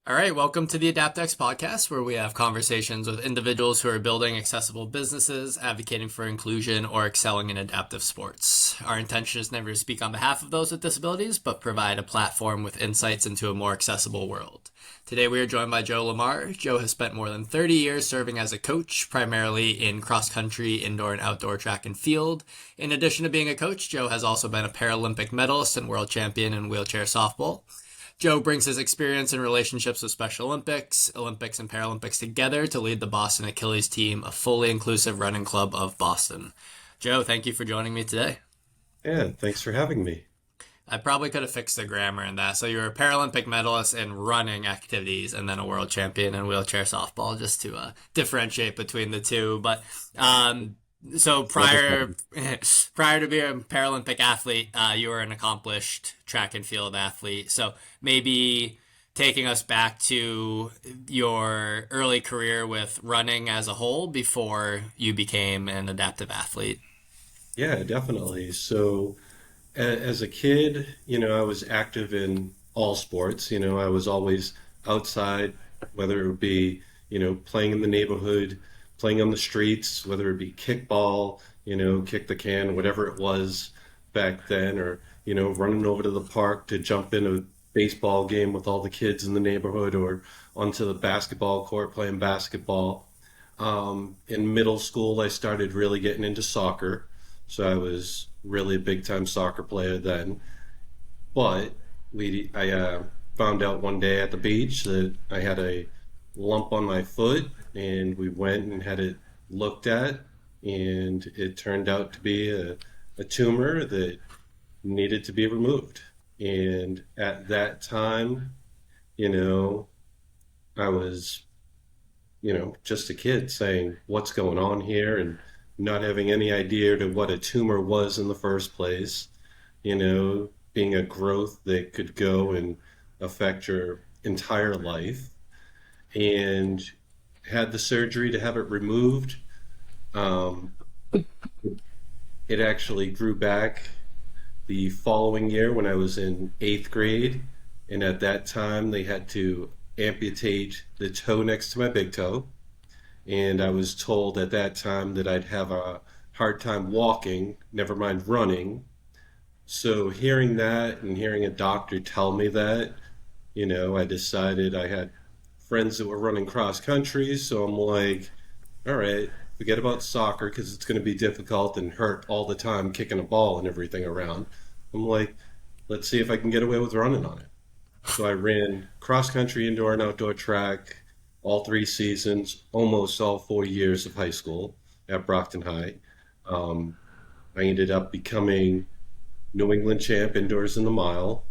All right, welcome to the AdaptX podcast, where we have conversations with individuals who are building accessible businesses, advocating for inclusion, or excelling in adaptive sports. Our intention is never to speak on behalf of those with disabilities, but provide a platform with insights into a more accessible world. Today, we are joined by Joe LeMar. Joe has spent more than 30 years serving as a coach, primarily in cross-country, indoor, and outdoor track and field. In addition to being a coach, Joe has also been a Paralympic medalist and world champion in wheelchair softball. Joe brings his experience and relationships with Special Olympics, Olympics, and Paralympics together to lead the Boston Achilles team, a fully inclusive running club of Boston. Joe, thank you for joining me today. Yeah, thanks for having me. I probably could have fixed the grammar in that. So you're a Paralympic medalist in running activities and then a world champion in wheelchair softball, just to differentiate between the two. But so prior prior to being a Paralympic athlete, you were an accomplished track and field athlete. So maybe taking us back to your early career with running as a whole before you became an adaptive athlete. Yeah, definitely. So, as a kid, I was active in all sports. I was always outside, whether it would be, playing in the neighborhood, playing on the streets, whether it be kickball, kick the can, whatever it was back then, or, running over to the park to jump in a baseball game with all the kids in the neighborhood or onto the basketball court playing basketball. In middle school, I started really getting into soccer. So I was really a big time soccer player then. But I found out one day at the beach that I had a lump on my foot, and we went and had it looked at, and it turned out to be a tumor that needed to be removed. And at that time, you know, I was, just a kid saying, what's going on here? And not having any idea to what a tumor was in the first place, being a growth that could go and affect your entire life. And had the surgery to have it removed. Um, it actually grew back the following year when I was in eighth grade. And at that time, they had to amputate the toe next to my big toe. And I was told at that time that I'd have a hard time walking, never mind running. So hearing that and hearing a doctor tell me that, I decided I had friends that were running cross country. So I'm like, all right, forget about soccer because it's going to be difficult and hurt all the time kicking a ball and everything around. I'm like, let's see if I can get away with running on it. So I ran cross country, indoor and outdoor track, all 3 seasons, almost all 4 years of high school at Brockton High. Um, I ended up becoming New England champ indoors in the mile,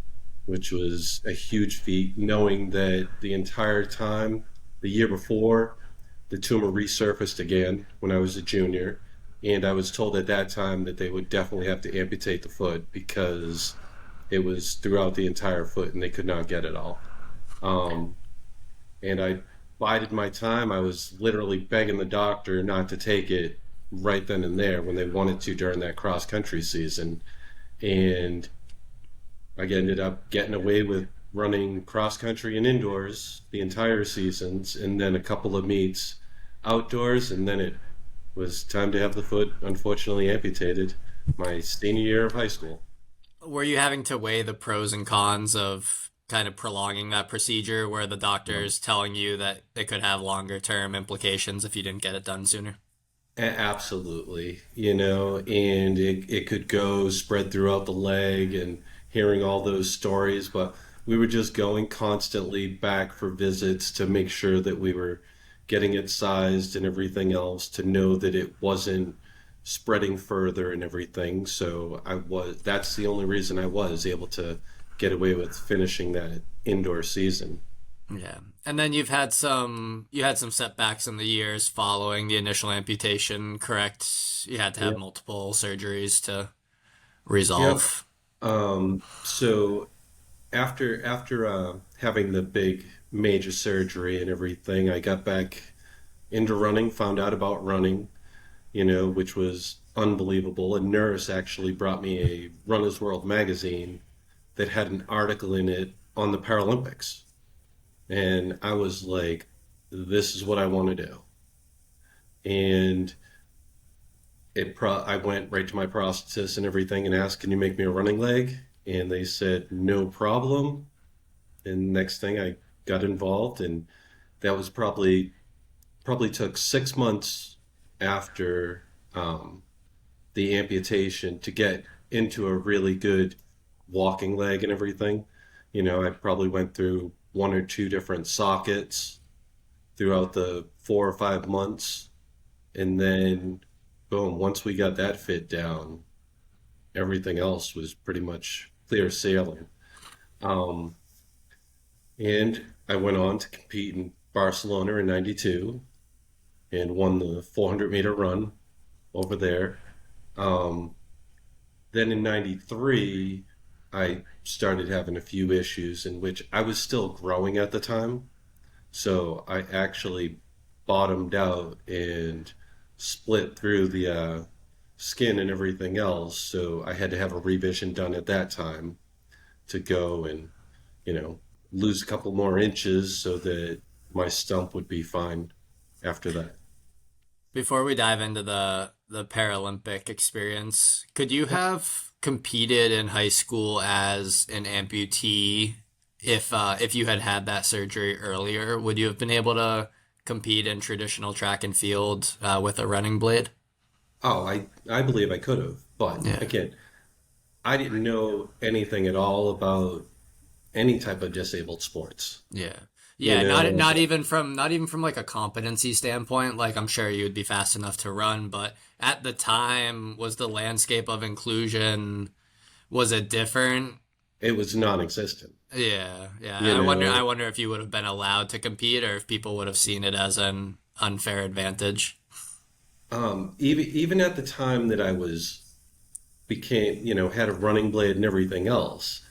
which was a huge feat, knowing that the entire time, the year before, the tumor resurfaced again when I was a junior. And I was told at that time that they would definitely have to amputate the foot because it was throughout the entire foot and they could not get it all. Um, and I bided my time. I was literally begging the doctor not to take it right then and there when they wanted to during that cross country season. And I ended up getting away with running cross country and indoors the entire seasons, and then a couple of meets outdoors, and then it was time to have the foot unfortunately amputated my senior year of high school. Were you having to weigh the pros and cons of kind of prolonging that procedure where the doctor's telling you that it could have longer term implications if you didn't get it done sooner? Absolutely, and it could go spread throughout the leg and hearing all those stories, but we were just going constantly back for visits to make sure that we were getting it sized and everything else to know that it wasn't spreading further and everything. So that's the only reason I was able to get away with finishing that indoor season. Yeah. And then you had some setbacks in the years following the initial amputation, correct? You had to have Yep. multiple surgeries to Yep. resolve. So after having the big major surgery and everything, I got back into running, found out about running, which was unbelievable. A nurse actually brought me a Runner's World magazine that had an article in it on the Paralympics. And I was like, this is what I want to do. And I went right to my prosthetist and everything and asked, can you make me a running leg? And they said, no problem. And next thing I got involved, and that was probably took 6 months after the amputation to get into a really good walking leg and everything. I probably went through one or two different sockets throughout the 4 or 5 months. And then, boom, once we got that fit down, everything else was pretty much clear sailing. Um, and I went on to compete in Barcelona in 92 and won the 400-meter run over there. Um, then in 93, I started having a few issues in which I was still growing at the time. So I actually bottomed out and split through the skin and everything else. So I had to have a revision done at that time to go and, you know, lose a couple more inches so that my stump would be fine after that. Before we dive into the Paralympic experience, could you Yep. have competed in high school as an amputee if you had had that surgery earlier? Would you have been able to compete in traditional track and field with a running blade? Oh, I believe I could have. But Yeah. again, I didn't know anything at all about any type of disabled sports. Yeah. You Yeah, know, not even from like a competency standpoint, like I'm sure you would be fast enough to run, but at the time was the landscape of inclusion, was it different? it was non-existent. Yeah, You yeah. I know, wonder if you would have been allowed to compete or if people would have seen it as an unfair advantage. even at the time that I was became, had a running blade and everything else,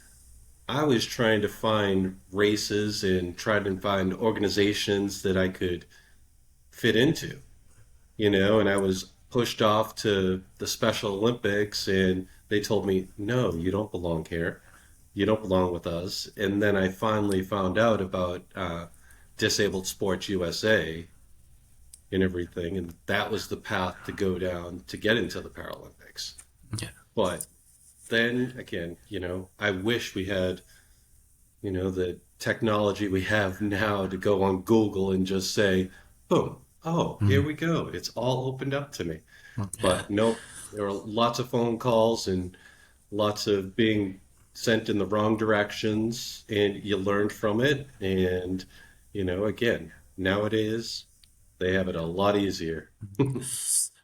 I was trying to find races and try to find organizations that I could fit into, and I was pushed off to the Special Olympics and they told me, no, you don't belong here. You don't belong with us. And then I finally found out about Disabled Sports USA and everything, and that was the path to go down to get into the Paralympics. Yeah. But then again, I wish we had, the technology we have now to go on Google and just say, boom, oh, here Mm. we go. It's all opened up to me. Yeah. But nope, there are lots of phone calls and lots of being sent in the wrong directions, and you learned from it. And, again, nowadays they have it a lot easier.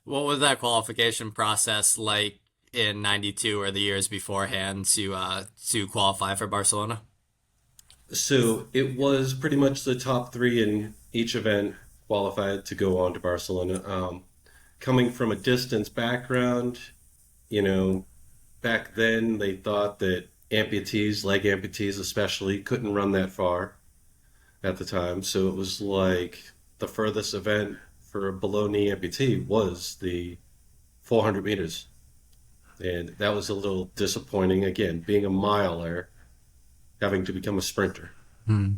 What was that qualification process like in 92 or the years beforehand to qualify for Barcelona? So it was pretty much the top three in each event qualified to go on to Barcelona. Coming from a distance background, you know, back then they thought that amputees, leg amputees especially, couldn't run that far at the time. So it was like the furthest event for a below knee amputee was the 400 meters. And that was a little disappointing. Again, being a miler, having to become a sprinter. Hmm.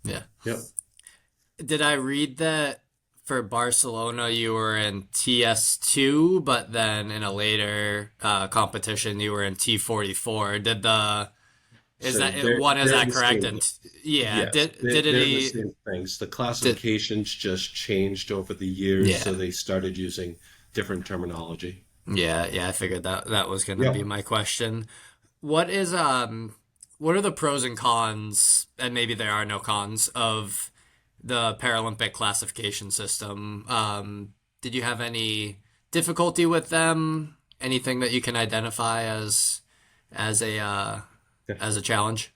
Yeah. Yep. Did I read that for Barcelona you were in TS2, but then in a later competition you were in T44? Did the is So that one is they're that the correct? same. And yeah, Yes, did they're the it same things. The did classifications just changed over the years, yeah. so they started using different terminology. Yeah, yeah, I figured that was gonna be Yep. my question. What is what are the pros and cons, and maybe there are no cons, of the Paralympic classification system? Did you have any difficulty with them? Anything that you can identify as a as a challenge?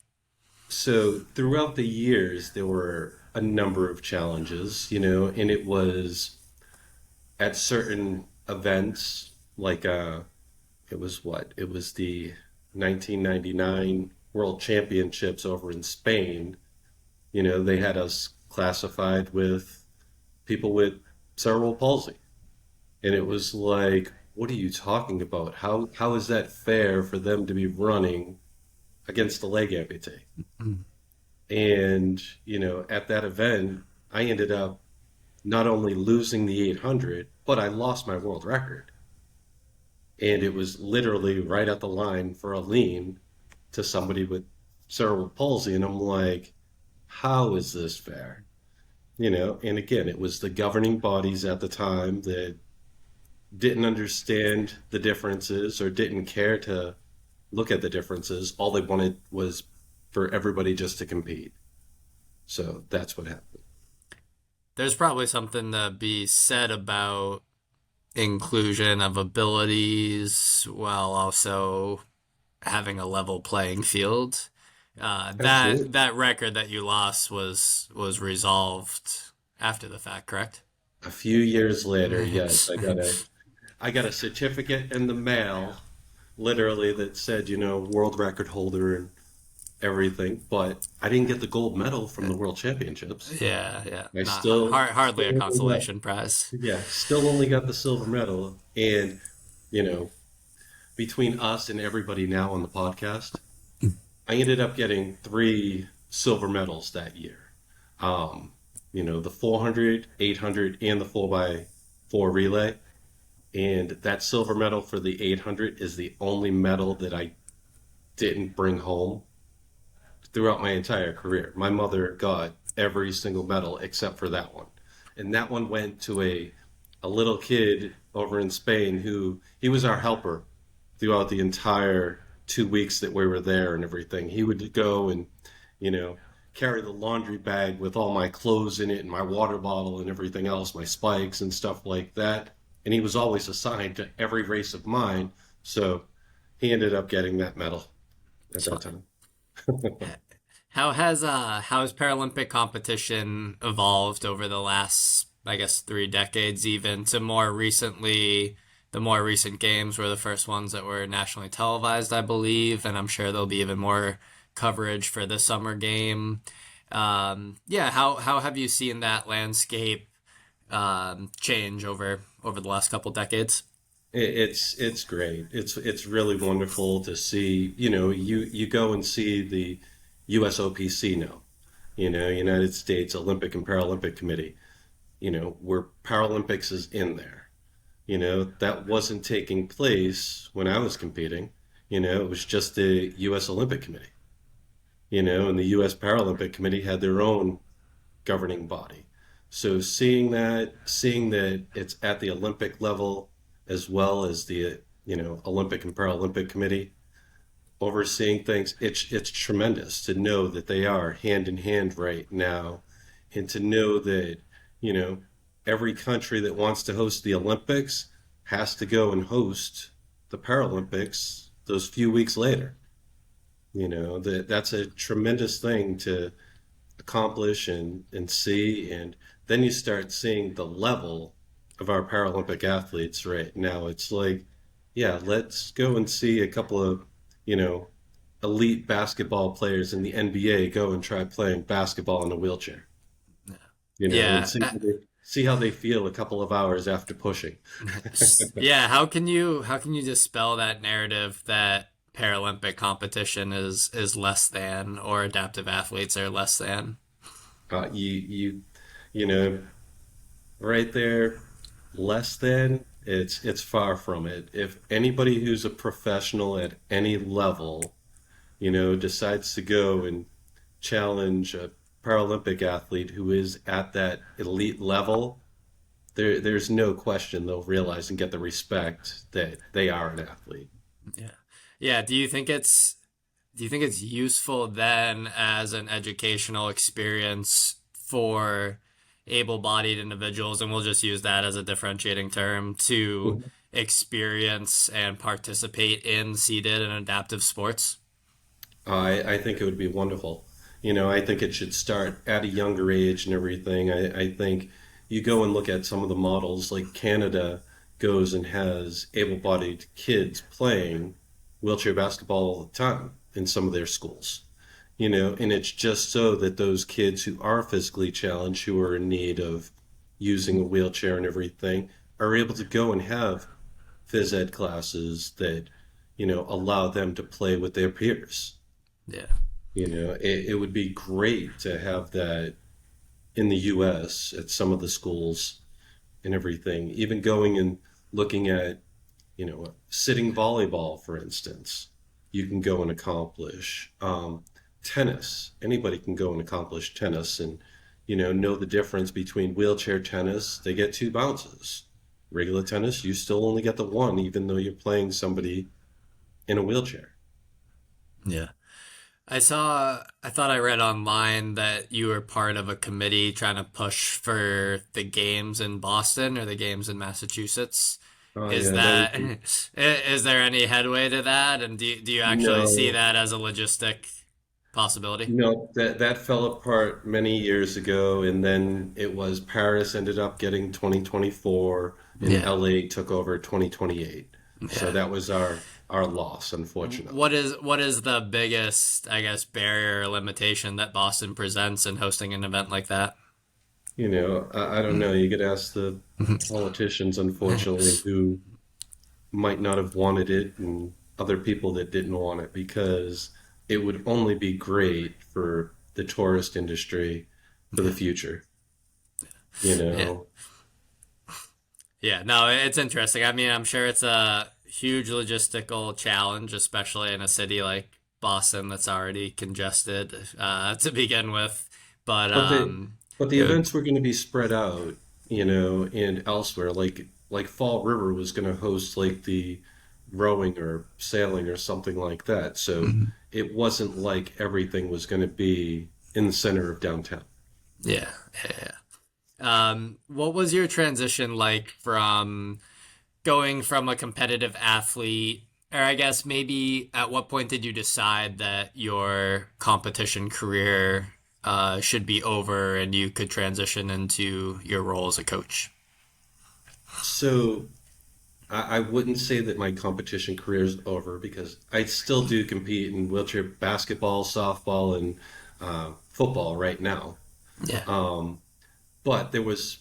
So throughout the years, there were a number of challenges, and it was at certain events, like it was what? It was the 1999 World Championships over in Spain. They had us classified with people with cerebral palsy. And it was like, what are you talking about? How is that fair for them to be running against a leg amputee? And, at that event, I ended up not only losing the 800, but I lost my world record. And it was literally right at the line for a lean to somebody with cerebral palsy. And I'm like, how is this fair? And again, it was the governing bodies at the time that didn't understand the differences or didn't care to look at the differences. All they wanted was for everybody just to compete. So that's what happened. There's probably something to be said about inclusion of abilities while also having a level playing field. That Absolutely. that record that you lost was resolved after the fact, correct? A few years later, yes, I got a certificate in the mail, literally that said, world record holder and everything, but I didn't get the gold medal from the world championships. Yeah, yeah. I Not still hardly a still only got consolation prize. yeah, still only got the silver medal. And, you know, between us and everybody now on the podcast, I ended up getting three silver medals that year. Um, the 400, 800, and the 4 by 4 relay. And that silver medal for the 800 is the only medal that I didn't bring home throughout my entire career. My mother got every single medal except for that one. And that one went to a little kid over in Spain who he was our helper throughout the entire 2 weeks that we were there and everything. He would go and, you know, carry the laundry bag with all my clothes in it and my water bottle and everything else, my spikes and stuff like that. And he was always assigned to every race of mine. So he ended up getting that medal at It's that fun. time. How has Paralympic competition evolved over the last, I guess, 3 decades, even to more recently? The more recent games were the first ones that were nationally televised, I believe, and I'm sure there'll be even more coverage for the summer game. Yeah, how have you seen that landscape change over the last couple decades? It's great. It's really wonderful to see. You go and see the USOPC now. United States Olympic and Paralympic Committee. Where Paralympics is in there. That wasn't taking place when I was competing. It was just the U.S. Olympic Committee. And the U.S. Paralympic Committee had their own governing body. So seeing that it's at the Olympic level as well as the Olympic and Paralympic Committee overseeing things, it's tremendous to know that they are hand in hand right now, and to know that you know every country that wants to host the Olympics has to go and host the Paralympics those few weeks later. That's a tremendous thing to accomplish and see. And then you start seeing the level of our Paralympic athletes right now. It's like, yeah, let's go and see a couple of, you know, elite basketball players in the NBA go and try playing basketball in a wheelchair, and Yeah, see how they feel a couple of hours after pushing. yeah. How can you dispel that narrative that Paralympic competition is less than or adaptive athletes are less than? You know, right there, less than, it's far from it. If anybody who's a professional at any level, decides to go and challenge a Paralympic athlete who is at that elite level, there's no question they'll realize and get the respect that they are an athlete. Yeah. Yeah, do you think it's useful then as an educational experience for able-bodied individuals, and we'll just use that as a differentiating term, to Mhm. experience and participate in seated and adaptive sports? I think it would be wonderful. I think it should start at a younger age and everything. I think you go and look at some of the models, like Canada goes and has able-bodied kids playing wheelchair basketball all the time in some of their schools. And it's just so that those kids who are physically challenged, who are in need of using a wheelchair and everything, are able to go and have phys ed classes that, allow them to play with their peers. Yeah. It would be great to have that in the US at some of the schools and everything. Even going and looking at, sitting volleyball, for instance, you can go and accomplish. Tennis, anybody can go and accomplish tennis and, know the difference between wheelchair tennis, they get two bounces. Regular tennis, you still only get the one, even though you're playing somebody in a wheelchair. Yeah. I thought I read online that you were part of a committee trying to push for the games in Boston or the games in Massachusetts. Oh Is yeah, that would that, be is there any headway to that? And do you actually see no. that as a logistic possibility? No, that fell apart many years ago, and then it was Paris ended up getting 2024, and Yeah. LA took over 2028. So Yeah. that was our loss, unfortunately. What is the biggest, I guess, barrier or limitation that Boston presents in hosting an event like that? I don't know. You could ask the politicians, unfortunately, who might not have wanted it, and other people that didn't want it, because it would only be great for the tourist industry for the Yeah. future. You Yeah. know, Yeah, no, it's interesting. I mean, I'm sure it's a huge logistical challenge, especially in a city like Boston that's already congested to begin with. But But the it would, events were going to be spread out, and elsewhere. Like Fall River was going to host like the rowing or sailing or something like that. So Mhm. it wasn't like everything was going to be in the center of downtown. Yeah, yeah. What was your transition like from going from a competitive athlete, or I guess maybe at what point did you decide that your competition career should be over and you could transition into your role as a coach? So I wouldn't say that my competition career is over because I still do compete in wheelchair basketball, softball, and football right now. Yeah. Um, but there was,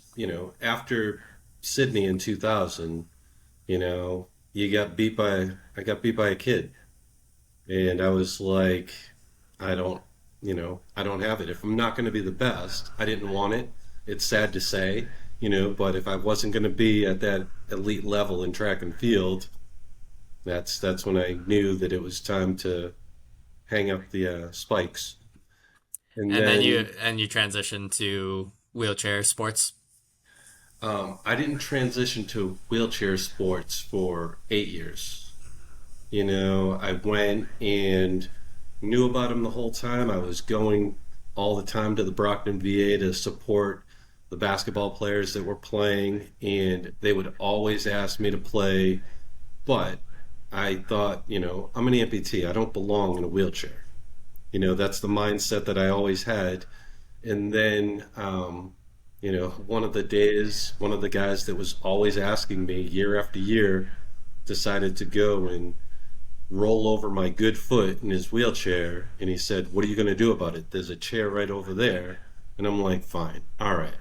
after Sydney in 2000, I got beat by a kid. And I was like, I don't, I don't have it. If I'm not going to be the best, I didn't want it. It's sad to say, but if I wasn't going to be at that elite level in track and field, that's when I knew that it was time to hang up the spikes. And And then then you transition to wheelchair sports. I didn't transition to wheelchair sports for 8 years. I went and knew about him the whole time. I was going all the time to the Brockton VA to support the basketball players that were playing, and they would always ask me to play. But I thought, I'm an amputee. I don't belong in a wheelchair. That's the mindset that I always had. And then, one of the days, one of the guys that was always asking me year after year decided to go and roll over my good foot in his wheelchair, and he said, "What are you going to do about it? There's a chair right over there." And I'm like, "Fine, all right."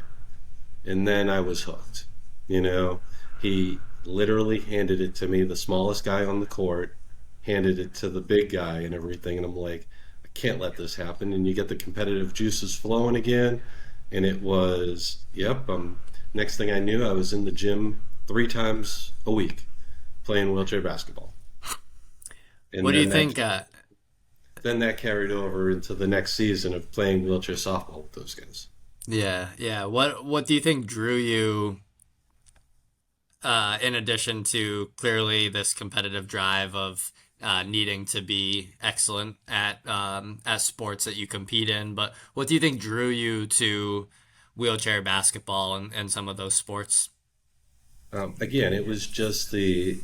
And then I was hooked. you know he literally handed it to me, the smallest guy on the court handed it to the big guy and everything, and I'm like, I can't let this happen. And you get the competitive juices flowing again, and it was, yep, next thing I knew, I was in the gym 3 times a week playing wheelchair basketball. And What do you then that think? then that carried over into the next season of playing wheelchair softball with those guys. Yeah, yeah. What do you think drew you, in addition to clearly this competitive drive of needing to be excellent at sports that you compete in, but what do you think drew you to wheelchair basketball and some of those sports? Again, it was just the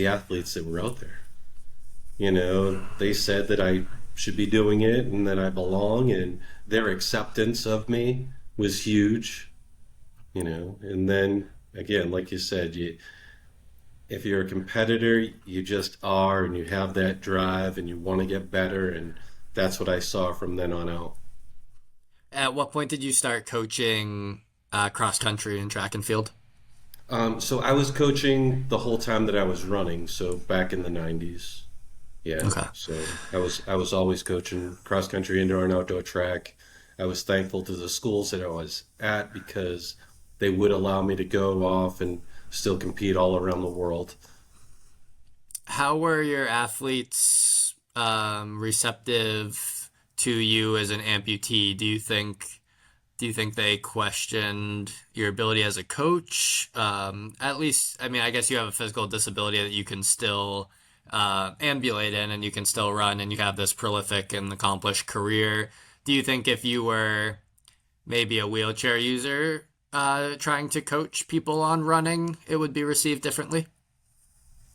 athletes that were out there. They said that I should be doing it and that I belong, and their acceptance of me was huge. And then again, like you said, if you're a competitor, you just are, and you have that drive, and you want to get better, and that's what I saw from then on out. At what point did you start coaching cross country and track and field? So I was coaching the whole time that I was running, so back in the 90s. Yeah. Okay. So I was always coaching cross country, indoor and outdoor track. I was thankful to the schools that I was at because they would allow me to go off and still compete all around the world. How were your athletes receptive to you as an amputee? Do you think they questioned your ability as a coach? At least, I mean, I guess you have a physical disability that you can still ambulate in and you can still run and you have this prolific and accomplished career. Do you think if you were maybe a wheelchair user trying to coach people on running, it would be received differently?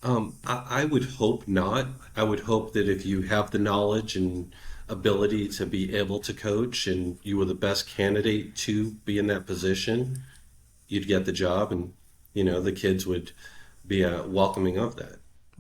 I would hope not. I would hope that if you have the knowledge and ability to be able to coach and you were the best candidate to be in that position, you'd get the job and, the kids would be welcoming of that,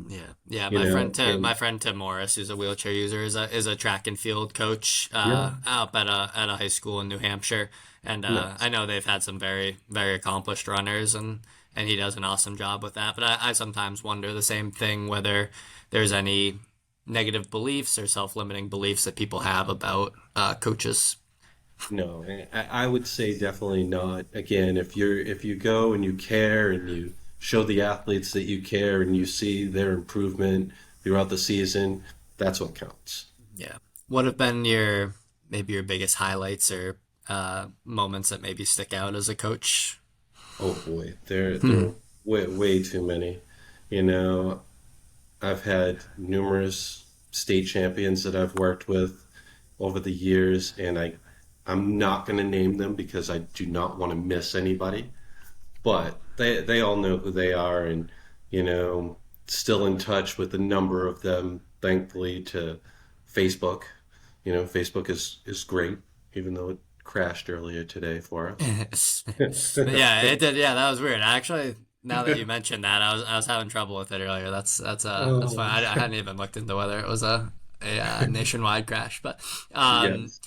Yeah, yeah. you My know, friend Tim, and my friend Tim Morris, who's a wheelchair user, is a track and field coach yeah, up at a high school in New Hampshire, and I nice. know they've had some very very accomplished runners, and he does an awesome job with that. But I sometimes wonder the same thing whether there's any negative beliefs or self-limiting beliefs that people have about coaches. No, I would say definitely not. Again, if you go and you care and you show the athletes that you care and you see their improvement throughout the season, that's what counts. Yeah. What have been maybe your biggest highlights or moments that maybe stick out as a coach? Oh boy, there are way too many. You know, I've had numerous state champions that I've worked with over the years, and I'm not going to name them because I do not want to miss anybody. But they all know who they are, and you know, still in touch with a number of them, thankfully, to Facebook. Facebook is great, even though it crashed earlier today for Yeah, us. it did. Yeah, that was weird. Actually, now that you mentioned that, I was having trouble with it earlier. That's Oh, fine. I hadn't even looked into whether it was a nationwide crash, but um, yes.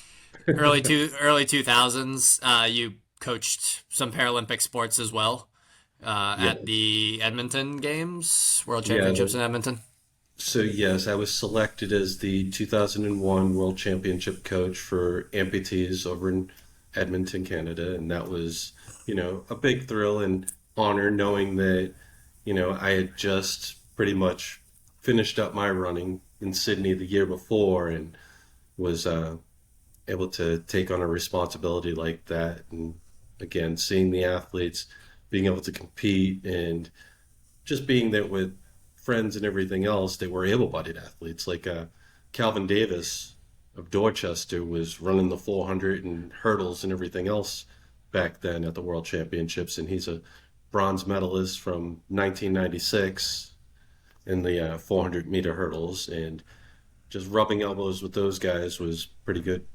early 2000s, you coached some Paralympic sports as well at Yes. the Edmonton Games, World Yeah. Championships in Edmonton. So yes, I was selected as the 2001 World Championship coach for amputees over in Edmonton, Canada, and that was, a big thrill and honor knowing that, I had just pretty much finished up my running in Sydney the year before and was able to take on a responsibility like that. And again, seeing the athletes being able to compete and just being there with friends and everything else that were able-bodied athletes. Like Calvin Davis of Dorchester was running the 400 and hurdles and everything else back then at the World Championships, and he's a bronze medalist from 1996 in the 400-meter hurdles. And just rubbing elbows with those guys was pretty good.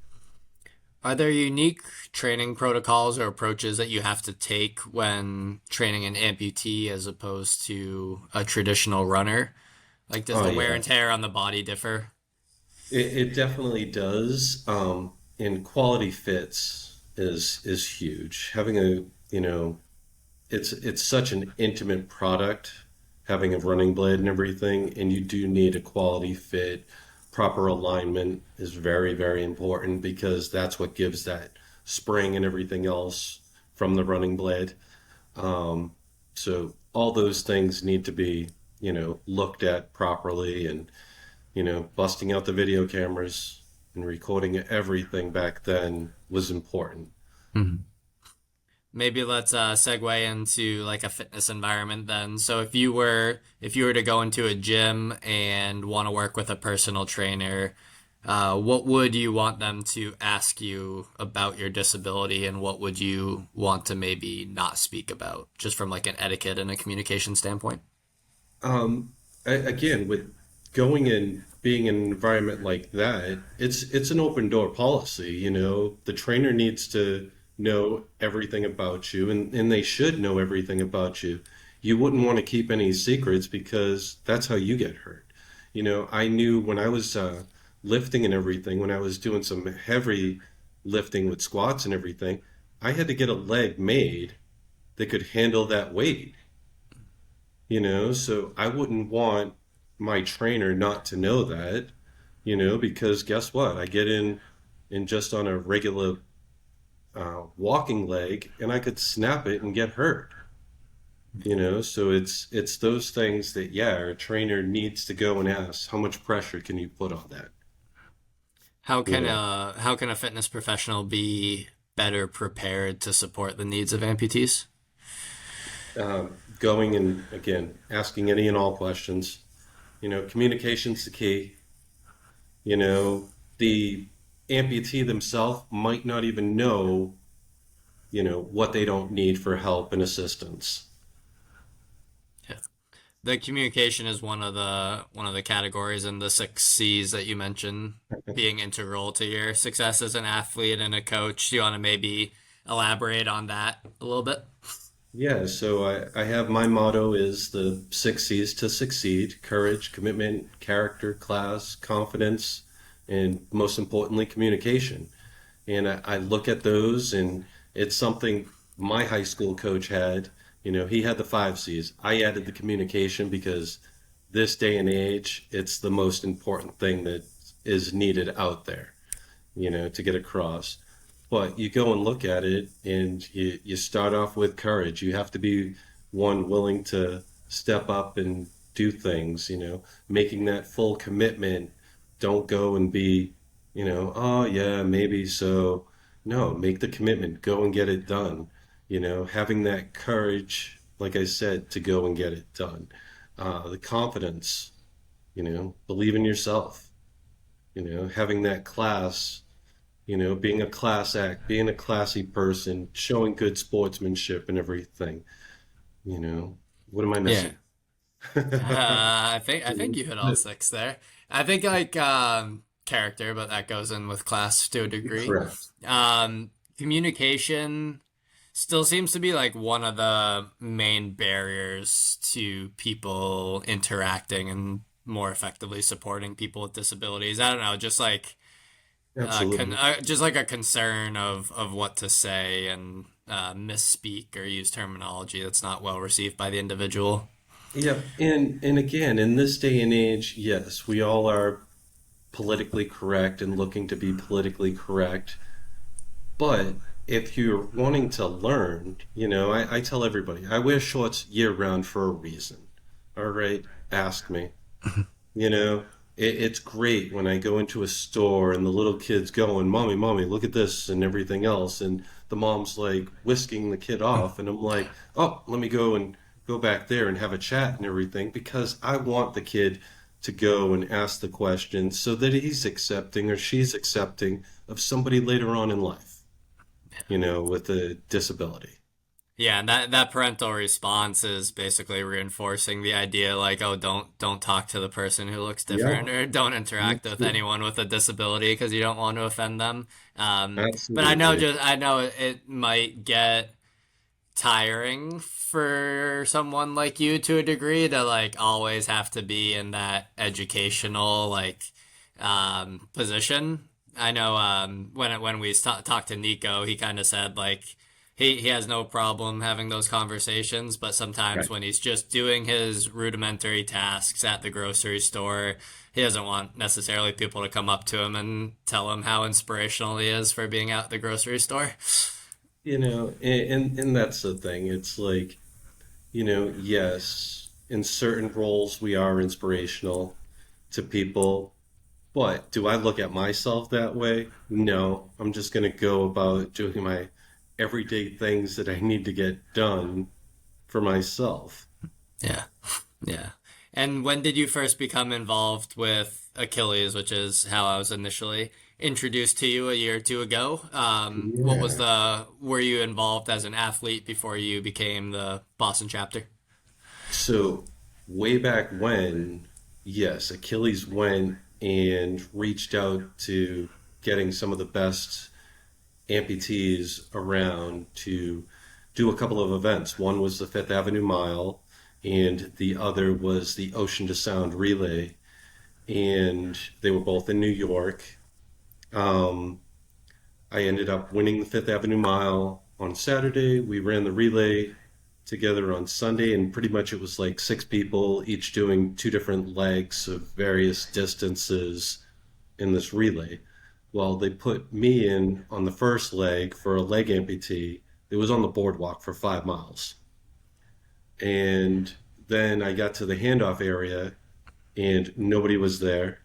Are there unique training protocols or approaches that you have to take when training an amputee as opposed to a traditional runner? Like, does Oh the wear yeah, and tear on the body differ? it definitely does. And quality fits is huge. Having it's such an intimate product, having a running blade and everything, and you do need a quality fit. Proper alignment is very, very important because that's what gives that spring and everything else from the running blade. So all those things need to be, looked at properly and, busting out the video cameras and recording everything back then was important. Maybe let's segue into like a fitness environment then. So if you were to go into a gym and want to work with a personal trainer, what would you want them to ask you about your disability, and what would you want to maybe not speak about, just from like an etiquette and a communication standpoint? Again, with going and being in an environment like that, it's an open door policy. The trainer needs to know everything about you, and they should know everything about you. You wouldn't want to keep any secrets because that's how you get hurt. I knew when I was lifting and everything, when I was doing some heavy lifting with squats and everything, I had to get a leg made that could handle that weight. So I wouldn't want my trainer not to know that, because guess what? I get in just on a regular walking leg, and I could snap it and get hurt. So it's those things that, yeah, a trainer needs to go and ask, how much pressure can you put on that? You know, How can a fitness professional be better prepared to support the needs of amputees? Going and again asking any and all questions. Communication's the key. The amputee themselves might not even know, what they don't need for help and assistance. Yeah. The communication is one of the categories in the six C's that you mentioned being integral to your success as an athlete and a coach. Do you want to maybe elaborate on that a little bit? Yeah, so I have my motto is the six C's to succeed: courage, commitment, character, class, confidence, and most importantly, communication. And I look at those, and it's something my high school coach had. He had the five C's. I added the communication because this day and age, it's the most important thing that is needed out there, to get across. But you go and look at it, and you start off with courage. You have to be one willing to step up and do things, making that full commitment. Don't go and be, oh, yeah, maybe so. No, make the commitment, go and get it done. Having that courage, like I said, to go and get it done. The confidence, believe in yourself, having that class, being a class act, being a classy person, showing good sportsmanship and everything. You know, what am I Yeah. missing? I think you hit all six there. I think character, but that goes in with class to a degree. Correct. Communication still seems to be like one of the main barriers to people interacting and more effectively supporting people with disabilities. I don't know, Absolutely. just like a concern of what to say and misspeak or use terminology that's not well received by the individual. Yep. And again, in this day and age, yes, we all are politically correct and looking to be politically correct. But if you're wanting to learn, I tell everybody, I wear shorts year round for a reason. All right, ask me. It's great when I go into a store and the little kid's going, Mommy, Mommy, look at this and everything else. And the mom's like whisking the kid off. And I'm like, oh, let me go and go back there and have a chat and everything because I want the kid to go and ask the question so that he's accepting or she's accepting of somebody later on in life, with a disability. Yeah, and that parental response is basically reinforcing the idea like, oh, don't talk to the person who looks Yeah, different or don't interact with anyone with a disability because you don't want to offend them. But absolutely. I know it might get tiring for someone like you to a degree to like always have to be in that educational position. I know when we talked to Nico, he kind of said like he has no problem having those conversations, but sometimes Right. when he's just doing his rudimentary tasks at the grocery store, he doesn't want necessarily people to come up to him and tell him how inspirational he is for being out at the grocery store. And that's the thing. It's like, yes, in certain roles we are inspirational to people, but do I look at myself that way? No, I'm just going to go about doing my everyday things that I need to get done for myself. Yeah. Yeah. And when did you first become involved with Achilles, which is how I was initially introduced to you a year or two ago? Yeah. Were you involved as an athlete before you became the Boston chapter? So way back when, yes, Achilles went and reached out to getting some of the best amputees around to do a couple of events. One was the Fifth Avenue Mile, and the other was the Ocean to Sound Relay. And they were both in New York. Um, I ended up winning the Fifth Avenue Mile on Saturday. We ran the relay together on Sunday, and pretty much it was like six people, each doing two different legs of various distances in this relay. Well, they put me in on the first leg for a leg amputee. It was on the boardwalk for 5 miles. And then I got to the handoff area and nobody was there.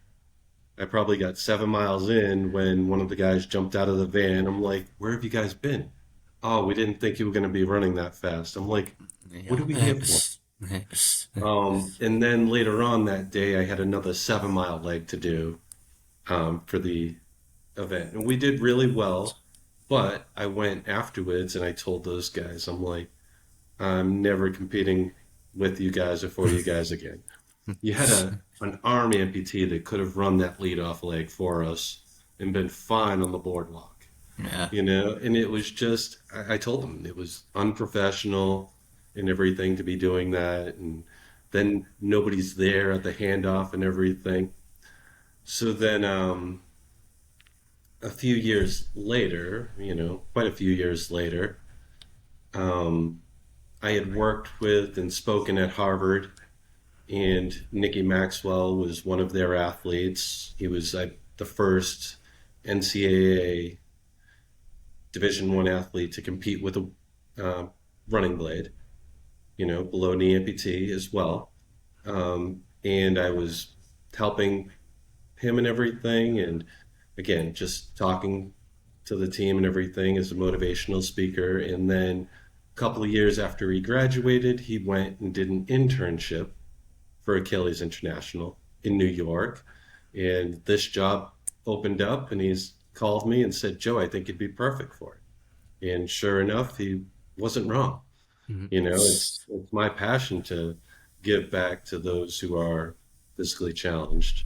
I probably got 7 miles in when one of the guys jumped out of the van. I'm like, where have you guys been? Oh, we didn't think you were going to be running that fast. I'm like, what are we here for? And then later on that day, I had another 7 mile leg to do for the event. And we did really well. But I went afterwards and I told those guys, I'm like, I'm never competing with you guys or for you guys again. You had an arm amputee that could have run that leadoff leg for us and been fine on the boardwalk, Yeah. and it was just, I told them it was unprofessional and everything to be doing that. And then nobody's there at the handoff and everything. So then, a few years later, quite a few years later, um, I had worked with and spoken at Harvard, and Nicky Maxwell was one of their athletes. He was the first NCAA Division One athlete to compete with a running blade, below knee amputee as well. And I was helping him and everything, and again, just talking to the team and everything as a motivational speaker. And then a couple of years after he graduated, he went and did an internship for Achilles International in New York. And this job opened up, and he's called me and said, Joe, I think you'd be perfect for it. And sure enough, he wasn't wrong. Mhm. It's my passion to give back to those who are physically challenged.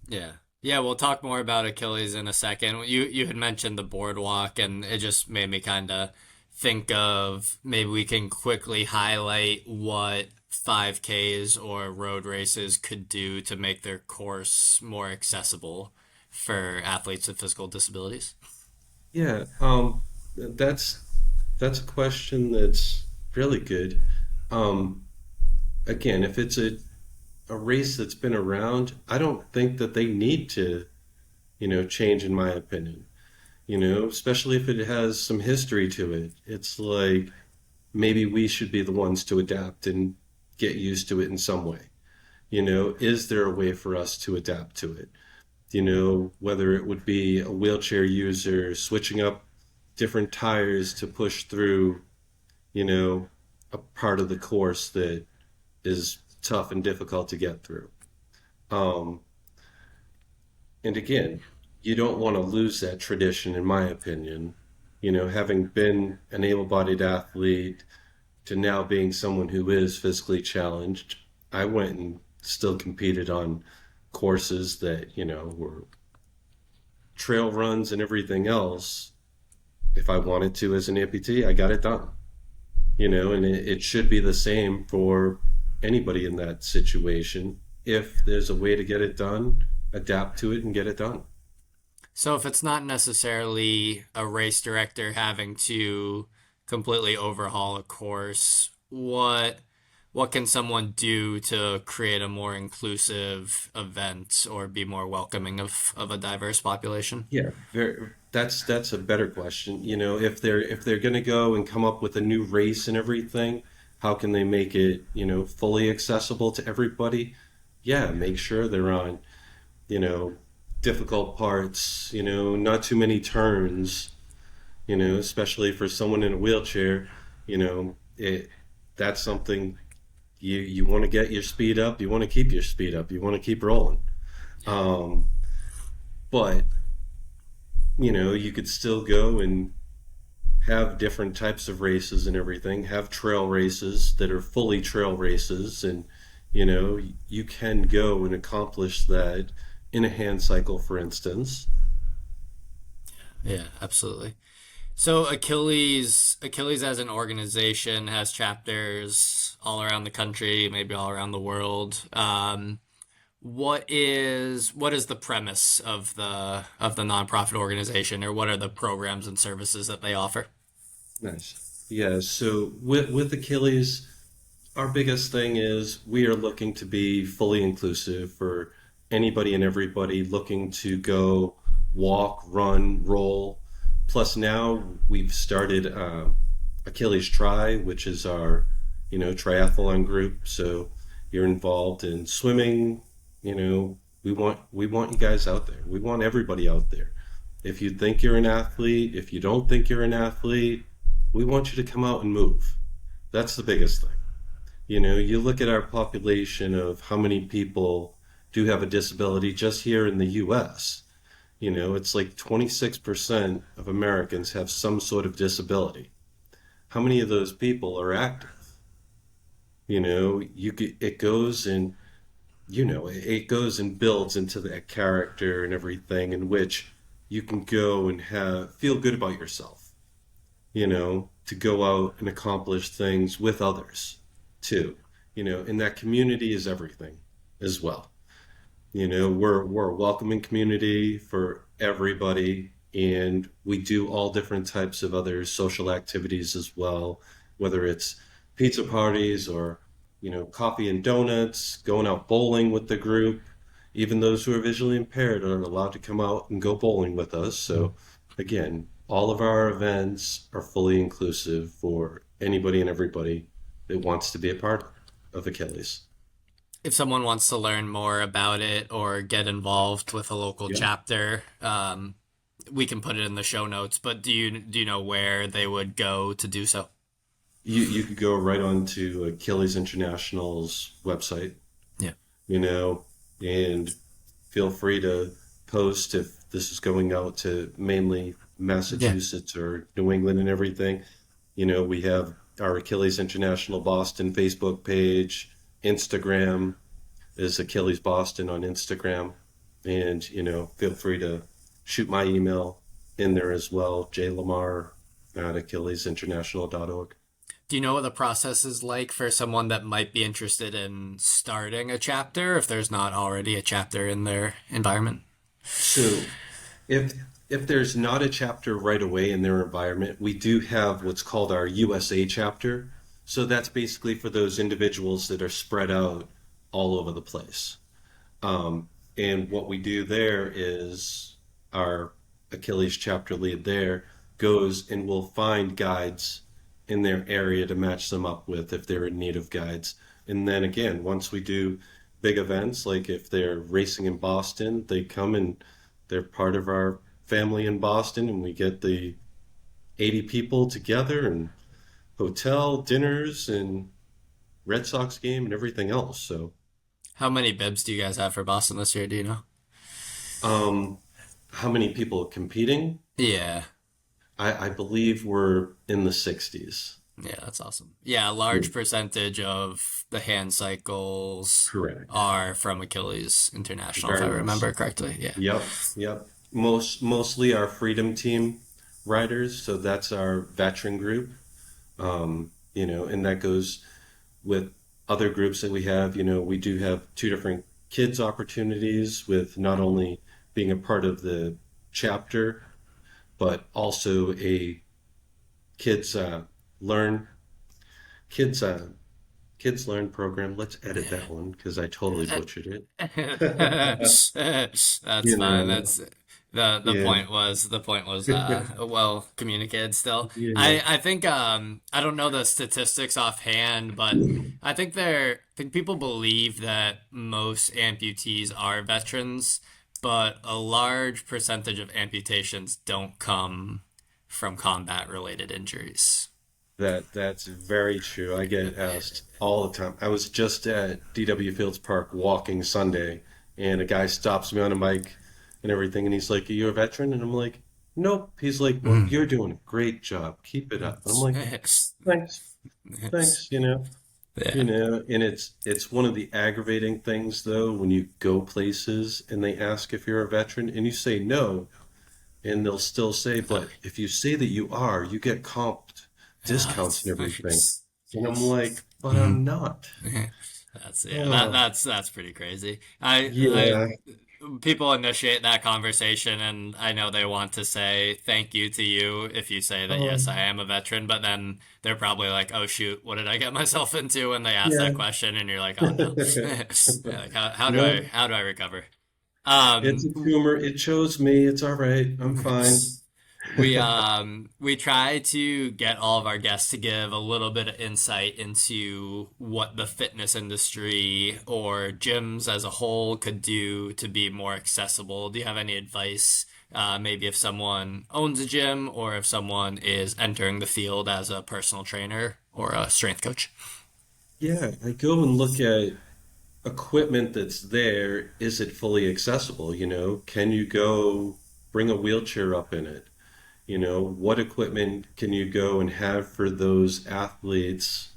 Yeah. Yeah, we'll talk more about Achilles in a second. You had mentioned the boardwalk, and it just made me kind of think of maybe we can quickly highlight what 5Ks or road races could do to make their course more accessible for athletes with physical disabilities. Yeah, that's that's a question that's really good. Um, Again, if it's a race that's been around, I don't think that they need to, change in my opinion. Especially if it has some history to it. It's like maybe we should be the ones to adapt and get used to it in some way. Is there a way for us to adapt to it? Whether it would be a wheelchair user switching up different tires to push through, you know, a part of the course that is tough and difficult to get through. Um, and again, you don't want to lose that tradition, in my opinion. Having been an able bodied athlete to now being someone who is physically challenged, I went and still competed on courses that, were trail runs and everything else. If I wanted to as an amputee, I got it done. And it should be the same for anybody in that situation. If there's a way to get it done, adapt to it and get it done. So if it's not necessarily a race director having to completely overhaul a course, what can someone do to create a more inclusive event or be more welcoming of a diverse population? Yeah, that's a better question. If they're going to go and come up with a new race and everything, how can they make it, fully accessible to everybody? Yeah, make sure they're on, you know, difficult parts, not too many turns, especially for someone in a wheelchair, it that's something you want to get your speed up, you want to keep your speed up, you want to keep rolling. Um, but you could still go and have different types of races and everything, have trail races that are fully trail races, and you can go and accomplish that in a hand cycle, for instance. Yeah, absolutely. So Achilles as an organization has chapters all around the country, maybe all around the world. What is the premise of the nonprofit organization, or what are the programs and services that they offer? Nice. Yeah, so with Achilles, our biggest thing is we are looking to be fully inclusive for anybody and everybody looking to go walk, run, roll. Plus now we've started Achilles Tri, which is our, triathlon group. So you're involved in swimming, we want you guys out there. We want everybody out there. If you think you're an athlete, if you don't think you're an athlete, we want you to come out and move. That's the biggest thing. You look at our population of how many people do have a disability just here in the US. It's like 26% of Americans have some sort of disability. How many of those people are active? It goes and it goes and builds into that character and everything in which you can go and have feel good about yourself, to go out and accomplish things with others too. And that community is everything as well. We're a welcoming community for everybody, and we do all different types of other social activities as well, whether it's pizza parties or, coffee and donuts, going out bowling with the group. Even those who are visually impaired are allowed to come out and go bowling with us. So, again, all of our events are fully inclusive for anybody and everybody that wants to be a part of Achilles. If someone wants to learn more about it or get involved with a local Yeah. chapter, we can put it in the show notes. But do you know where they would go to do so? You could go right on to Achilles International's website, Yeah. you know, and feel free to post if this is going out to mainly Yeah. Massachusetts or New England and everything. We have our Achilles International Boston Facebook page, Instagram is Achilles Boston on Instagram, and feel free to shoot my email in there as well, JLeMar at AchillesInternational.org. Do you know what the process is like for someone that might be interested in starting a chapter if there's not already a chapter in their environment? So if if there's not a chapter right away in their environment, we do have what's called our USA chapter. So that's basically for those individuals that are spread out all over the place. And what we do there is our Achilles chapter lead there goes and will find guides in their area to match them up with if they're in need of guides. And then again, once we do big events, like if they're racing in Boston, they come and they're part of our family in Boston, and we get the 80 people together and hotel dinners and Red Sox game and everything else. So, How many bibs do you guys have for Boston this year? Do you know? um, how many people competing? Yeah. I believe we're in the 60s. Yeah, that's awesome. Yeah, a large percentage of the hand cycles Correct. are from Achilles International, if I Very much remember so. correctly. Yeah. Yep, yep. Mostly our Freedom Team riders, so that's our veteran group. And that goes with other groups that we have. We do have two different kids opportunities with not only being a part of the chapter, but also a kids learn kids kids learn program. Let's edit that one because I totally butchered it. That's You fine. know, That's the yeah, point was well communicated still. yeah. I think I don't know the statistics offhand, but I think people believe that most amputees are veterans, but a large percentage of amputations don't come from combat related injuries. That's very true. I get asked all the time. I was just at DW Fields Park walking Sunday, and a guy stops me on a bike and everything, and he's like, "Are you a veteran?" And I'm like, "Nope." He's like, "Well, Mm. you're doing a great job. Keep it up." And I'm like, "Thanks, thanks." And it's one of the aggravating things though when you go places and they ask if you're a veteran and you say no, and they'll still say, "But if you say that you are, you get comped discounts and everything." And I'm like, "But Mhm. I'm not." That's yeah. Oh, That's pretty crazy. I yeah. people initiate that conversation, and I know they want to say thank you to you if you say that, yes, I Um, am a veteran, but then they're probably like, oh shoot, what did I get myself into when they ask that yeah. question? And you're like, oh no. Yeah, like, No, how do I recover? it's a tumor. It chose me. It's all right. I'm fine. We try to get all of our guests to give a little bit of insight into what the fitness industry or gyms as a whole could do to be more accessible. Do you have any advice? Maybe if someone owns a gym or if someone is entering the field as a personal trainer or a strength coach? Yeah, I go and look at equipment that's there. Is it fully accessible? Can you go bring a wheelchair up in it? What equipment can you go and have for those athletes,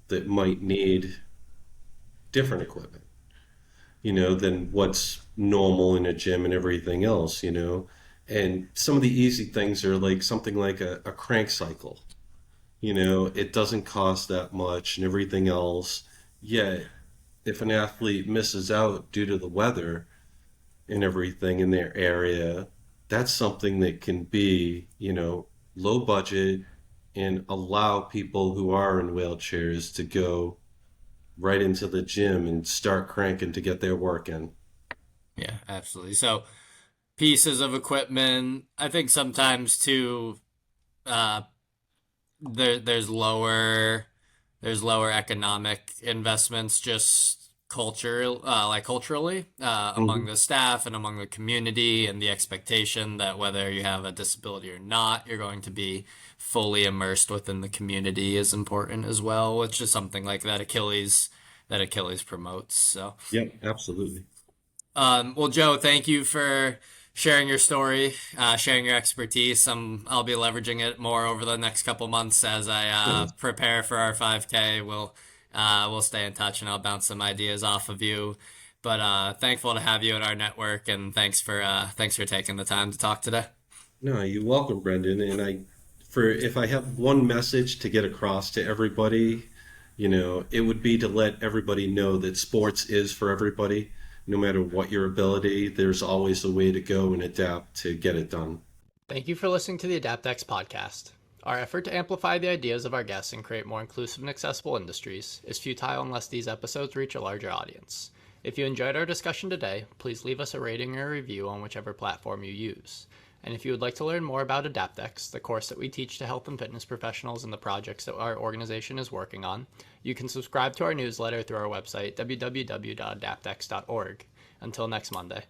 that might need different equipment, than what's normal in a gym and everything else. And some of the easy things are like something like a crank cycle. It doesn't cost that much and everything else. Yet, if an athlete misses out due to the weather and everything in their area, that's something that can be, low budget and allow people who are in wheelchairs to go right into the gym and start cranking to get their work in. Yeah, absolutely. So pieces of equipment, I think sometimes too, uh, there's lower economic investments just culturally among Mhm. the staff and among the community, and the expectation that whether you have a disability or not, you're going to be fully immersed within the community is important as well, which is something like that Achilles promotes. So Yep, absolutely. well, Joe, thank you for sharing your story, sharing your expertise. I'll be leveraging it more over the next couple months as I Nice. prepare for our 5K. We'll stay in touch, and I'll bounce some ideas off of you. But thankful to have you in our network, and thanks for taking the time to talk today. No, you're welcome, Brendan. And for if I have one message to get across to everybody, it would be to let everybody know that sports is for everybody. No matter what your ability, there's always a way to go and adapt to get it done. Thank you for listening to the AdaptX podcast. Our effort to amplify the ideas of our guests and create more inclusive and accessible industries is futile unless these episodes reach a larger audience. If you enjoyed our discussion today, please leave us a rating or a review on whichever platform you use. And if you would like to learn more about AdaptX, the course that we teach to health and fitness professionals and the projects that our organization is working on, you can subscribe to our newsletter through our website, www.adaptx.org. Until next Monday.